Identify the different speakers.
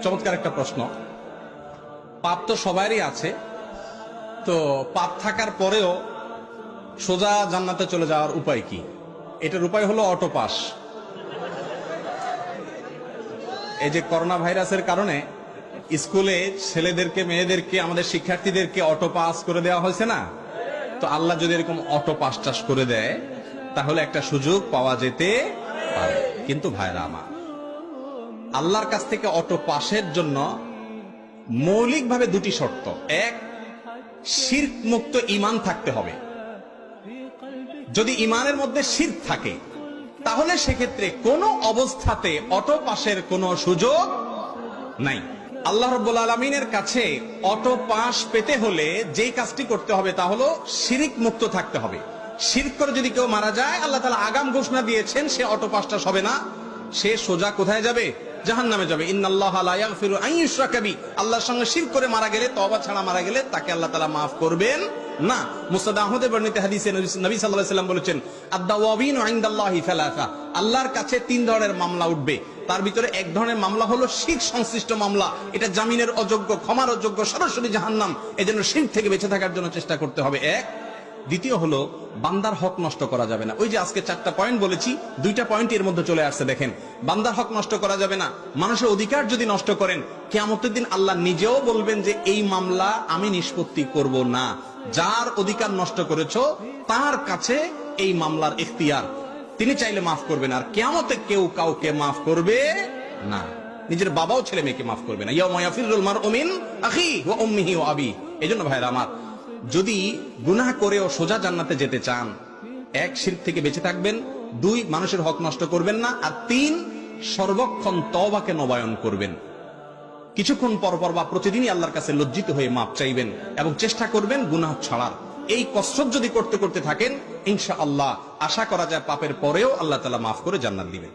Speaker 1: চমৎকার একটা প্রশ্ন। পাপ তো সবারই আছে, তো পাপ থাকার পরেও সোজা জান্নাতে চলে যাওয়ার উপায় কি? এটার উপায় হলো অটো পাস। এই যে করোনা ভাইরাসের কারণে স্কুলে ছেলেদেরকে, মেয়েদেরকে, আমাদের শিক্ষার্থীদেরকে অটো পাস করে দেওয়া হয়েছে না? তো আল্লাহ যদি এরকম অটো পাস টাস করে দেয় তাহলে একটা সুযোগ পাওয়া যেতে পারে। কিন্তু ভাইরা আমার, আল্লাহর কাছ থেকে অটো পাসের জন্য মৌলিকভাবে দুটি শর্ত। এক, শিরক মুক্ত ঈমান থাকতে হবে। যদি ঈমানের মধ্যে শিরক থাকে তাহলে সেক্ষেত্রে কোনো অবস্থাতে অটো পাসের কোনো সুযোগ নাই। আল্লাহ রাব্বুল আলামিনের কাছে অটো পাস পেতে হলে যেই কাজটি করতে হবে তা হলো শিরক মুক্ত থাকতে হবে। শিরক করে যদি কেউ মারা যায়, আল্লাহ তাআলা আগাম ঘোষণা দিয়েছেন সে অটো পাসটা হবে না, সে সোজা কোথায় যাবে? জাহান্নামে যাবে। ইন্নাল্লাহা লা ইয়াগফিরু আন ইউশরাকা বিহি, আল্লাহর সঙ্গে শিরক করে মারা গেলে, তওবা ছাড়া মারা গেলে তাকে আল্লাহ তাআলা maaf করবেন না। মুসনাদ আহমদে বর্ণিত হাদিসে নবী সাল্লাল্লাহু আলাইহি ওয়াসাল্লাম বলেছেন, আদ-দাওয়াবিনু ইনদাল্লাহি সালাসা, আল্লাহর কাছে তিন ধরনের মামলা উঠবে। তার ভিতরে এক ধরনের মামলা হলো শিরক সংশ্লিষ্ট মামলা। এটা জামিনের অযোগ্য, ক্ষমার অযোগ্য, সরাসরি জাহান্নাম। এজন্য শিরক থেকে বেঁচে থাকার জন্য চেষ্টা করতে হবে। এক। দ্বিতীয় হলো বান্দার হক নষ্ট করা যাবে না। ওই যে আজকে 4টা পয়েন্ট বলেছি, 2টা পয়েন্ট এর মধ্যে চলে আসছে। দেখেন, বান্দার হক নষ্ট করা যাবে না। মানুষের অধিকার যদি নষ্ট করেন, কিয়ামতের দিন আল্লাহ নিজেও বলবেন যে এই মামলা আমি নিষ্পত্তি করব না। যার অধিকার নষ্ট করেছো তার কাছে এই মামলার ইখতিয়ার, তিনি চাইলে মাফ করবেন। আর কিয়ামতে কেউ কাউকে মাফ করবে না। নিজের বাবাও ছেলে মেয়েকে মাফ করবে না। ইয়াউমা ইয়াফিরুল মারউ মিন আখি ওয়া উম্মিহি ওয়া আবি। এজন্য ভাইরা আমার, যদি গুনাহ করেও সোজা জান্নাতে যেতে চান, এক, শিরক থেকে বেঁচে থাকবেন। 2, মানুষের হক নষ্ট করবেন না। আর 3, সর্বক্ষণ তওবাকে নবায়ন করবেন। কিছুক্ষণ পর পর বা প্রতিদিনই আল্লাহর কাছে লজ্জিত হয়ে মাপ চাইবেন এবং চেষ্টা করবেন গুনাহ ছাড়ার। এই কসরত যদি করতে করতে থাকেন, ইনশাআল্লাহ আশা করা যায় পাপের পরেও আল্লাহ তাআলা মাফ করে জান্নাত দিবেন।